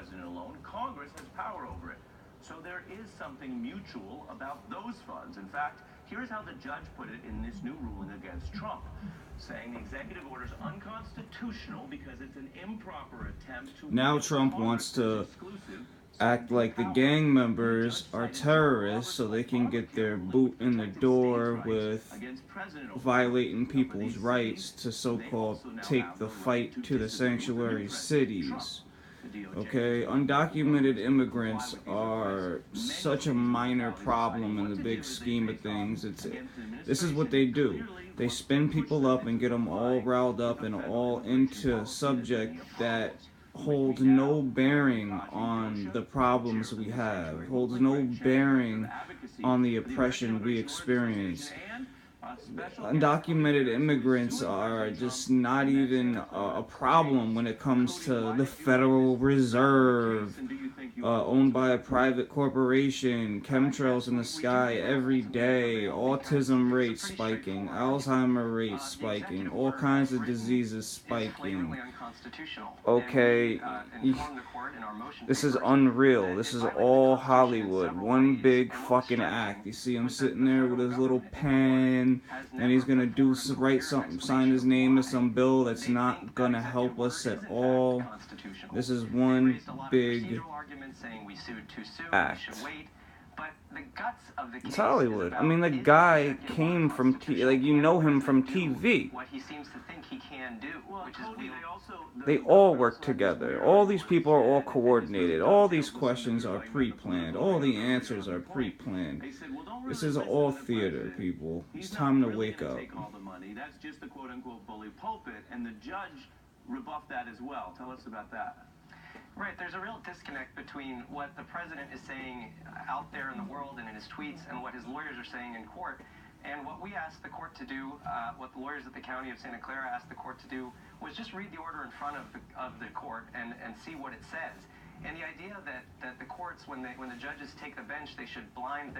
president alone. Congress has power over it. So there is something mutual about those funds. In fact, here's how the judge put it in this new ruling against Trump, saying the executive order is unconstitutional because it's an improper attempt to... Now Trump wants to act like the gang members are terrorists so they can get their boot in the door with violating people's rights to so-called take the fight to the sanctuary cities. Okay, undocumented immigrants are such a minor problem in the big scheme of things. This is what they do. They spin people up and get them all riled up and all into a subject that holds no bearing on the problems we have, holds no bearing on the oppression we experience. Undocumented immigrants are just not even a problem when it comes to the Federal Reserve, owned by a private corporation, chemtrails in the sky every day, autism rates spiking, Alzheimer's rates spiking, all kinds of diseases spiking. Okay, this is unreal. This is all Hollywood. One big fucking act. You see him sitting there with his little pen, and he's gonna write something, sign his name to some bill that's not gonna help us at all. This is one big act. It's Hollywood. I mean, the guy came from you know him from TV. They all work together. All these people are all coordinated. All these questions are pre-planned. All the answers are pre-planned. This is all theater, people. It's time to wake up. That's just the quote-unquote bully pulpit, and the judge rebuffed that as well. Tell us about that. Right, there's a real disconnect between what the president is saying out there in the world and in his tweets and what his lawyers are saying in court. And what we asked the court to do, what the lawyers at the County of Santa Clara asked the court to do, was just read the order in front of the court and see what it says. And the idea that the courts, when the judges take the bench, they should blind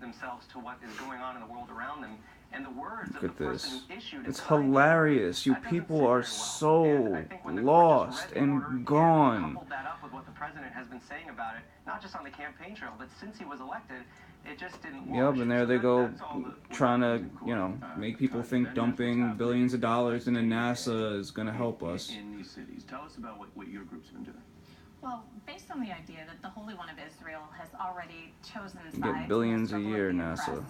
themselves to what is going on in the world around them. And the words Look at this. It's hilarious. You people are so lost and gone. Coupled that up with what the president has been saying about it, not just on the campaign trail, but since he was elected, it just didn't work. Yep, and there they go, trying to, make people think dumping billions of dollars into NASA is going to help us. In these cities, tell us about what your group's been doing. Well, based on the idea that the Holy One of Israel has already chosen sides, get billions a year, NASA,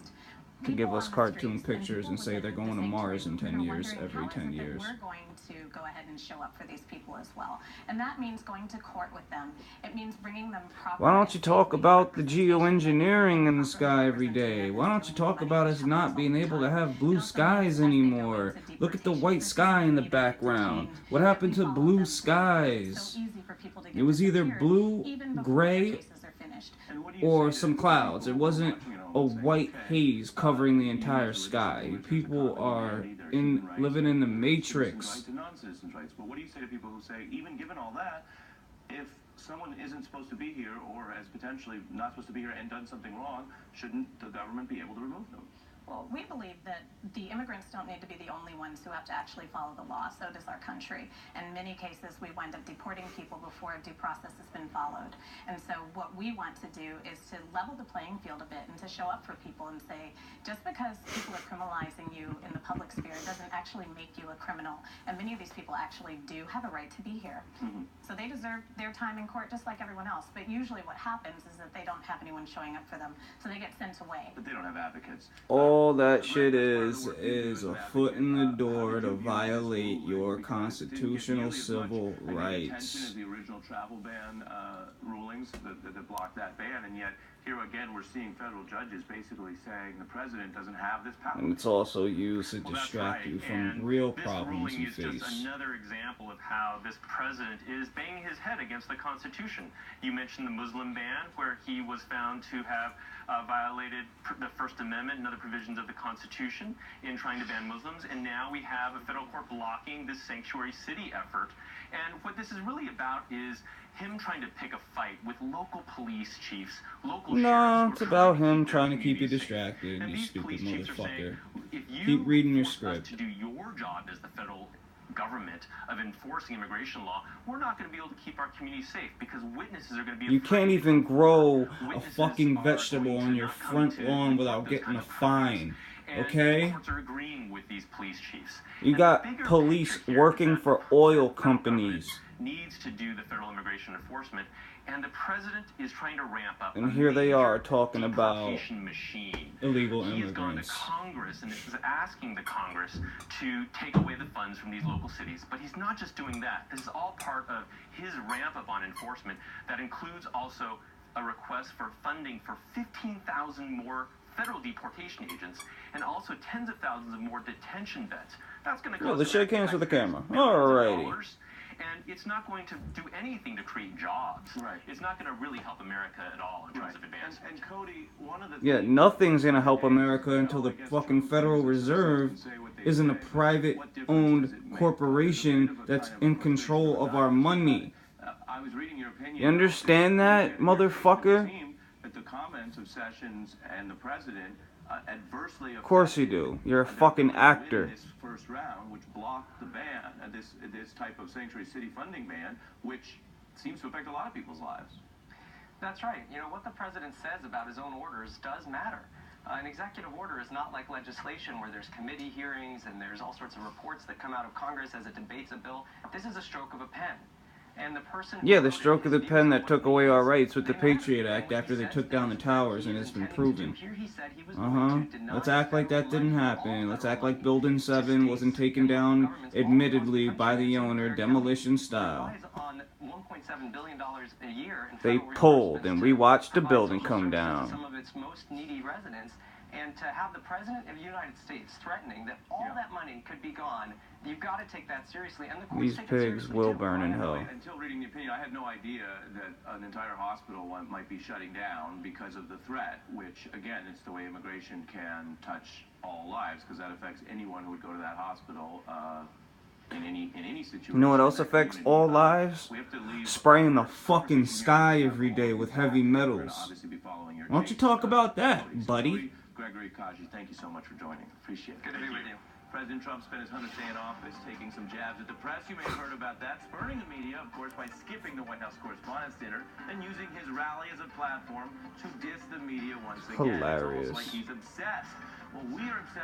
to give us cartoon pictures and say they're going to Mars in 10 years, every 10 years. We're going to go ahead and show up for these people as well. And that means going to court with them. It means bringing them proper... Why don't you talk about the geoengineering in the sky every day? Why don't you talk about us not being able to have blue skies anymore? Look at the white sky in the background. What happened to blue skies? It was either blue, gray, or some clouds. It wasn't a white haze covering the entire sky. People are living in the matrix. But what do you say to people who say, even given all that, if someone isn't supposed to be here or has potentially not supposed to be here and done something wrong, shouldn't the government be able to remove them? Well, we believe that the immigrants don't need to be the only ones who have to actually follow the law. So does our country. In many cases, we wind up deporting people before due process has been followed. And so what we want to do is to level the playing field a bit and to show up for people and say, just because people are criminalizing you in the public sphere doesn't actually make you a criminal. And many of these people actually do have a right to be here. So they deserve their time in court just like everyone else. But usually what happens is that they don't have anyone showing up for them. So they get sent away. But they don't have advocates. All that shit is a foot in the door to violate your constitutional civil rights. The original travel ban rulings that blocked that ban, and yet here again we're seeing federal judges basically saying the president doesn't have this power. And it's also used to distract you from real problems you face. This ruling is just another example of how this president is banging his head against the Constitution. You mentioned the Muslim ban, where he was found to have violated the First Amendment and other provisions of the Constitution in trying to ban Muslims, and now we have a federal court blocking this sanctuary city effort. And what this is really about is him trying to pick a fight with local police chiefs, local sheriffs. No, it's about him trying to keep you distracted, you stupid motherfucker. Keep reading your script. To do your job as the federal government of enforcing immigration law, we're not going to be able to keep our communities safe because witnesses are going to be You afraid can't to even come grow forward. a Witnesses fucking are vegetable going on to your not come front to lawn report without those getting kind a of crimes. fine. And Okay? the courts are agreeing with these police chiefs. You And got the bigger police picture here is working that for the oil federal government companies. needs to do the federal immigration enforcement, and the president is trying to ramp up. And a here they major are talking about deportation machine. illegal He has gone to immigrants. Congress and is asking the Congress to take away the funds from these local cities. But he's not just doing that. This is all part of his ramp up on enforcement. That includes also a request for funding for 15,000 more federal deportation agents and also tens of thousands of more detention vets. That's going to cost let's shake hands with the camera. billions of Alrighty. dollars. And it's not going to do anything to create jobs. Right. It's not going to really help America at all in terms of advancement. And Cody, one of the Yeah, things- nothing's gonna help America until the I guess fucking Trump Federal and his Reserve associates can say what they isn't a say, but private what difference does it owned make? There's a corporation bit of a that's kind of a in frustration control of about our it. money. I was reading your opinion. You understand that, motherfucker? That the comments of Sessions and the president adversely. Of course you do. You're a fucking actor. This first round, which blocked the ban, this type of sanctuary city funding ban, which seems to affect a lot of people's lives. That's right. You know, what the president says about his own orders does matter. An executive order is not like legislation where there's committee hearings and there's all sorts of reports that come out of Congress as it debates a bill. This is a stroke of a pen. And the person Yeah, the stroke of the pen that took away our rights with the Patriot Act after they took down the towers, and it's been proven. Let's act like that didn't happen. Let's act like Building 7 wasn't taken down, admittedly, by the owner, demolition style. They pulled, and we watched the building come down. Some of its most needy residents, and to have the president of the United States threatening that all that money could be gone, you've got to take that seriously. And the courts These take it pigs seriously, will too. burn in hell. Until reading the opinion, I had no idea that an entire hospital might be shutting down because of the threat, which, again, it's the way immigration can touch all lives, because that affects anyone who would go to that hospital in any situation. You know what else affects all lives? We have to leave Spraying the fucking sky every day with heavy metals. Why don't you talk about that, buddy? Gregory Kaji, thank you so much for joining. Appreciate it. Good to be with you. President Trump spent his 100th day in office taking some jabs at the press. You may have heard about that. Spurring the media, of course, by skipping the White House Correspondents' Dinner and using his rally as a platform to diss the media once again. Hilarious. It's almost like he's obsessed. Well, we are obsessed.